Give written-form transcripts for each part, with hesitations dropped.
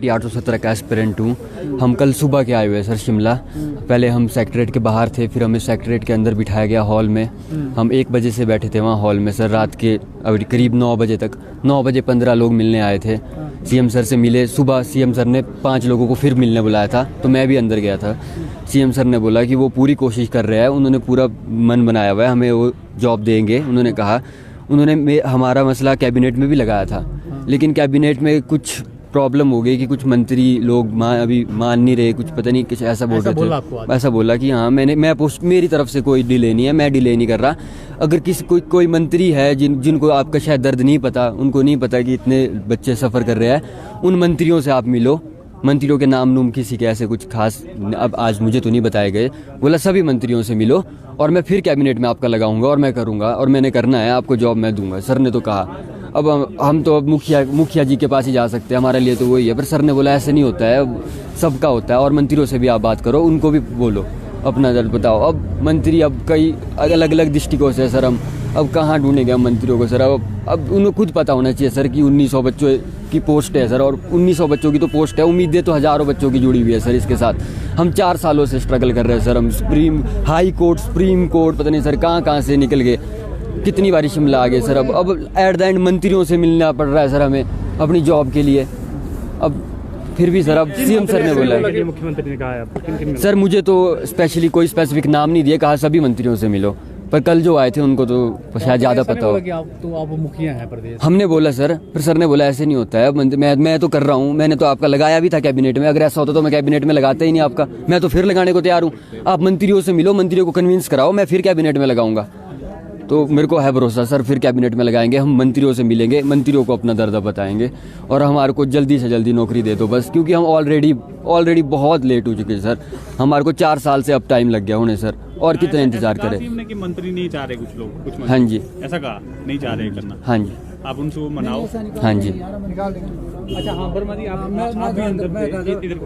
817 का एस्पिरेंट हूँ। हम कल सुबह के आए हुए सर शिमला। पहले हम सेक्रेटरीट के बाहर थे, फिर हमें सेक्रेटरीट के अंदर बिठाया गया हॉल में। हम 1 बजे से बैठे थे वहाँ हॉल में सर, रात के अभी करीब 9 बजे तक। 9 बजे 15 लोग मिलने आए थे। सीएम सर से मिले। सुबह सीएम सर ने 5 लोगों को फिर मिलने बुलाया था, तो मैं भी अंदर गया था। सीएम सर ने बोला कि वो पूरी कोशिश कर रहे हैं, उन्होंने पूरा मन बनाया हुआ है, हमें वो जॉब देंगे उन्होंने कहा। उन्होंने हमारा मसला कैबिनेट में भी लगाया था, लेकिन कैबिनेट में कुछ प्रॉब्लम हो गई कि कुछ मंत्री लोग अभी मान नहीं रहे, कुछ पता नहीं कुछ ऐसा बोल रहे थे। ऐसा बोला कि हाँ मेरी तरफ से कोई डिले नहीं है, मैं डिले नहीं कर रहा। अगर कोई मंत्री है जिनको आपका शायद दर्द नहीं पता, उनको नहीं पता कि इतने बच्चे सफ़र कर रहे हैं, उन मंत्रियों से आप मिलो। मंत्रियों के नाम किसी के ऐसे कुछ खास अब आज मुझे तो नहीं बताए गए। बोला सभी मंत्रियों से मिलो और मैं फिर कैबिनेट में आपका लगाऊंगा और मैं करूंगा और मैंने करना है, आपको जॉब मैं दूंगा। सर ने तो कहा। अब हम तो अब मुखिया जी के पास ही जा सकते हैं, हमारे लिए तो वही है। पर सर ने बोला ऐसे नहीं होता है, सबका होता है और मंत्रियों से भी आप बात करो, उनको भी बोलो, अपना दर्द बताओ। अब मंत्री अब कई अलग अलग डिस्ट्रिक्टों से सर, हम अब कहाँ ढूंढेंगे हम मंत्रियों को सर। अब उन्हें खुद पता होना चाहिए सर कि 1900 बच्चों की पोस्ट है सर, और 1900 बच्चों की तो पोस्ट है, उम्मीदें तो हज़ारों बच्चों की जुड़ी हुई है सर इसके साथ। हम 4 सालों से स्ट्रगल कर रहे हैं सर। हम हाई कोर्ट, सुप्रीम कोर्ट, पता नहीं सर कहाँ से निकल गए, कितनी बारी शिमला आ गए सर। अब एट द एंड मंत्रियों से मिलना पड़ रहा है सर हमें अपनी जॉब के लिए। अब फिर भी सर अब सीएम सर ने बोला, मुख्यमंत्री ने कहा है सर मुझे तो स्पेशली कोई स्पेसिफिक नाम नहीं दिया, कहा सभी मंत्रियों से मिलो। पर कल जो आए थे उनको तो शायद ज़्यादा पता हो। आप मुखिया हैं प्रदेश, हमने बोला सर, फिर सर ने बोला ऐसे नहीं होता है। मैं तो कर रहा हूँ, मैंने तो आपका लगाया भी था कैबिनेट में। अगर ऐसा होता तो मैं कैबिनेट में लगाता ही नहीं आपका, मैं तो फिर लगाने को तैयार हूँ। आप मंत्रियों से मिलो, मंत्रियों को कन्विंस कराओ, मैं फिर कैबिनेट में लगाऊंगा। तो मेरे को है भरोसा सर, फिर कैबिनेट में लगाएंगे, हम मंत्रियों से मिलेंगे, मंत्रियों को अपना दर्द बताएंगे और हमारे को जल्दी से जल्दी नौकरी दे दो बस। क्योंकि हम ऑलरेडी बहुत लेट हो चुके हैं सर। हमारे को 4 साल से अब टाइम लग गया उन्हें सर, और कितना इंतजार करें। कि मंत्री नहीं चाह रहे कुछ लोग, कुछ हाँ जी ऐसा कहा नहीं चाह रहे करना। हाँ जी आप उनको मनाओ। हाँ जी। अच्छा हाँ वर्मा जी, आप भी अंदर थे, इधर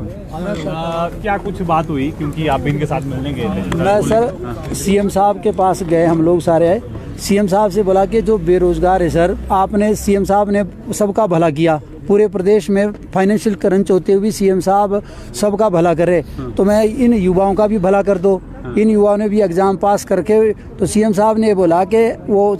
क्या कुछ बात हुई, क्योंकि आप भी इनके साथ मिलने गए थे? मैं सर सीएम साहब के पास गए, हम लोग सारे आए। सीएम साहब से बोला कि जो बेरोजगार है सर, आपने सीएम साहब ने सबका भला किया, पूरे प्रदेश में फाइनेंशियल क्रंच होते हुए भी सीएम साहब सबका भला करे, तो मैं इन युवाओं का भी भला कर दो। इन युवाओं ने भी एग्ज़ाम पास करके, तो सीएम साहब ने बोला कि वो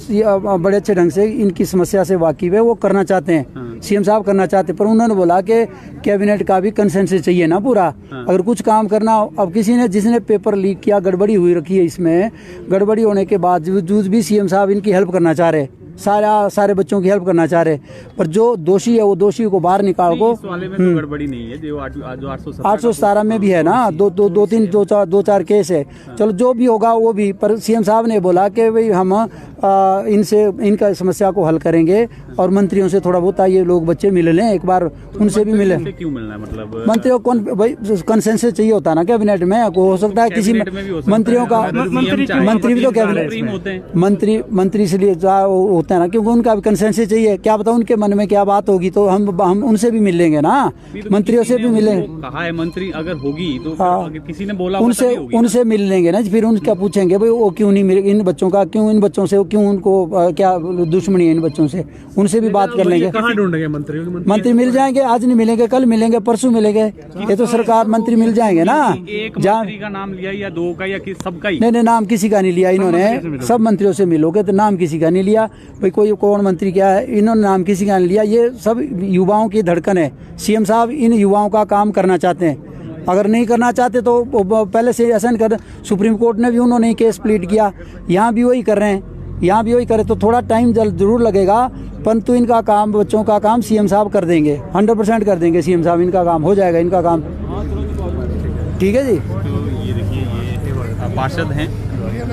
बड़े अच्छे ढंग से इनकी समस्या से वाकिफ है, वो करना चाहते हैं, सीएम साहब करना चाहते हैं। पर उन्होंने बोला कि कैबिनेट का भी कंसेंसस चाहिए ना पूरा, अगर कुछ काम करना हो। अब जिसने पेपर लीक किया, गड़बड़ी हुई रखी है इसमें, गड़बड़ी होने के बावजूद भी सीएम साहब इनकी हेल्प करना चाह रहे, सारे बच्चों की हेल्प करना चाह रहे। पर जो दोषी है वो दोषी को बाहर निकाल को। इस वाले में तो गड़बड़ी नहीं है, जो 817 में भी है ना, दो चार केस है। चलो जो भी होगा वो भी, पर सीएम साहब ने बोला कि भाई हम इनका समस्या को हल करेंगे और मंत्रियों से थोड़ा बहुत ये लोग बच्चे मिल लें, एक बार उनसे भी मिले। क्यों मिलना है? मतलब मंत्रियों को भाई कंसेंसस चाहिए होता है ना कैबिनेट में। हो सकता है किसी मंत्रियों का, मंत्री भी तो कैबिनेट मंत्री इसलिए होता है ना, क्योंकि उनका भी कंसेंसस चाहिए। क्या पता उनके मन में क्या बात होगी, तो हम उनसे भी मिल लेंगे ना, मंत्रियों से भी मिलेंगे। कहा है मंत्री अगर होगी तो किसी ने बोला उनसे मिल लेंगे ना, फिर उनका पूछेंगे भाई वो क्यों नहीं मिले, इन बच्चों का क्यों, इन बच्चों से क्यों, उनको क्या दुश्मनी है इन बच्चों से, उनसे भी बात कर लेंगे। कहाँ ढूंढेंगे मंत्री मिल जाएंगे, आज नहीं मिलेंगे, कल मिलेंगे, परसों मिलेंगे। ये तो सरकार मंत्री मिल जाएंगे ना। एक मंत्री का नाम लिया या 2 का या सबका ही? नहीं, नाम किसी का नहीं लिया इन्होंने। सब मंत्रियों से मिलोगे तो नाम किसी का नहीं लिया भाई, कोई कौन मंत्री क्या है, इन्होंने नाम किसी का नहीं लिया। ये सब युवाओं की धड़कन है। सीएम साहब इन युवाओं का काम करना चाहते हैं, अगर नहीं करना चाहते तो पहले से असाइन कर। सुप्रीम कोर्ट ने भी उन्होंने केस प्लीड किया, यहाँ भी वही कर रहे हैं, यहाँ भी वही करे। तो थोड़ा टाइम जरूर लगेगा, परंतु इनका काम, बच्चों का काम सीएम साहब कर देंगे, 100% कर देंगे सीएम साहब। इनका काम हो जाएगा, इनका काम ठीक है जी। तो ये देखिए, ये पार्षद हैं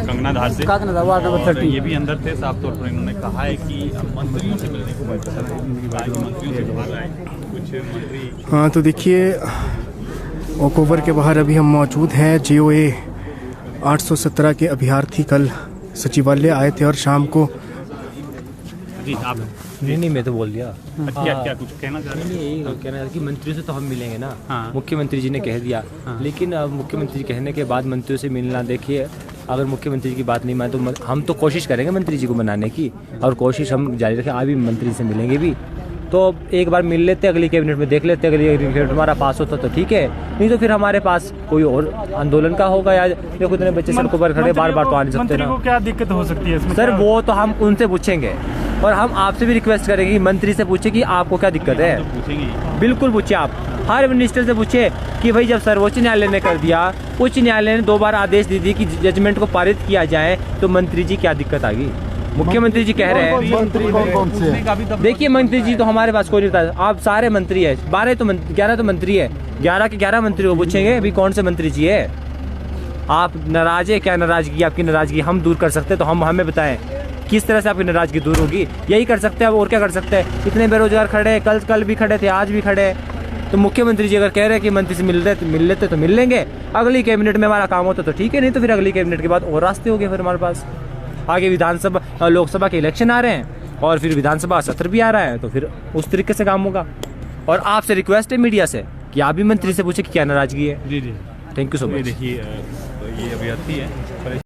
कंगना धार से, वार्ड नंबर 30। ये भी अंदर थे। साफ तौर पर इन्होंने कहा है कि मंत्रियों से मिलने को मंत्रियों से बाहर आए कुछ मंत्री। हाँ तो देखिए, ओकोवर के बाहर अभी हम मौजूद हैं। JOA 817 के अभ्यर्थी कल सचिवालय आए थे और शाम को जी आप नहीं मैं तो बोल दिया। क्या कुछ कहना चाह रहे हैं? यही कहना है कि मंत्रियों से तो हम मिलेंगे ना। हाँ। मुख्यमंत्री जी ने कह दिया। लेकिन अब मुख्यमंत्री जी कहने के बाद मंत्रियों से मिलना, देखिए अगर मुख्यमंत्री जी की बात नहीं माने तो हम तो कोशिश करेंगे मंत्री जी को मनाने की, और कोशिश हम जारी रखें। अभी मंत्री से मिलेंगे भी, तो एक बार मिल लेते, अगली कैबिनेट में देख लेते, अगली कैबिनेट हमारा पास होता तो ठीक है, नहीं तो फिर हमारे पास कोई और आंदोलन का होगा। या देखो इतने बच्चे सड़कों पर खड़े बार बार तो आ नहीं सकते मंत्री ना। को क्या दिक्कत हो सकती है इसमें? सर वो तो हम उनसे पूछेंगे और हम आपसे भी रिक्वेस्ट करेंगे कि मंत्री से पूछे कि आपको क्या दिक्कत है। बिल्कुल पूछिए, आप हर मिनिस्टर से पूछे कि भाई जब सर्वोच्च न्यायालय ने कर दिया, उच्च न्यायालय ने 2 बार आदेश दे दी कि जजमेंट को पारित किया जाए, तो मंत्री जी क्या दिक्कत आ गई? मुख्यमंत्री जी कह रहे हैं, देखिए मंत्री जी तो हमारे पास कोई नहीं था, आप सारे मंत्री है, 11 तो मंत्री है, 11 के 11 मंत्री को पूछेंगे अभी कौन से मंत्री जी है। आप नाराज है, क्या नाराजगी? आपकी नाराजगी हम दूर कर सकते हैं तो हम हमें बताएं किस तरह से आपकी नाराजगी दूर होगी, यही कर सकते हैं। अब और क्या कर सकते हैं? इतने बेरोजगार खड़े हैं, कल भी खड़े थे, आज भी खड़े हैं। तो मुख्यमंत्री जी अगर कह रहे हैं कि मंत्री से मिल लेते तो मिल लेंगे, अगली कैबिनेट में हमारा काम होता तो ठीक है, नहीं तो फिर अगली कैबिनेट के बाद और रास्ते हो गए। फिर हमारे पास आगे विधानसभा लोकसभा के इलेक्शन आ रहे हैं और फिर विधानसभा सत्र भी आ रहा है, तो फिर उस तरीके से काम होगा। और आपसे रिक्वेस्ट है मीडिया से कि आप भी मंत्री से पूछे कि क्या नाराजगी है। जी जी, थैंक यू सो मच। देखिए ये अभ्यर्थी है।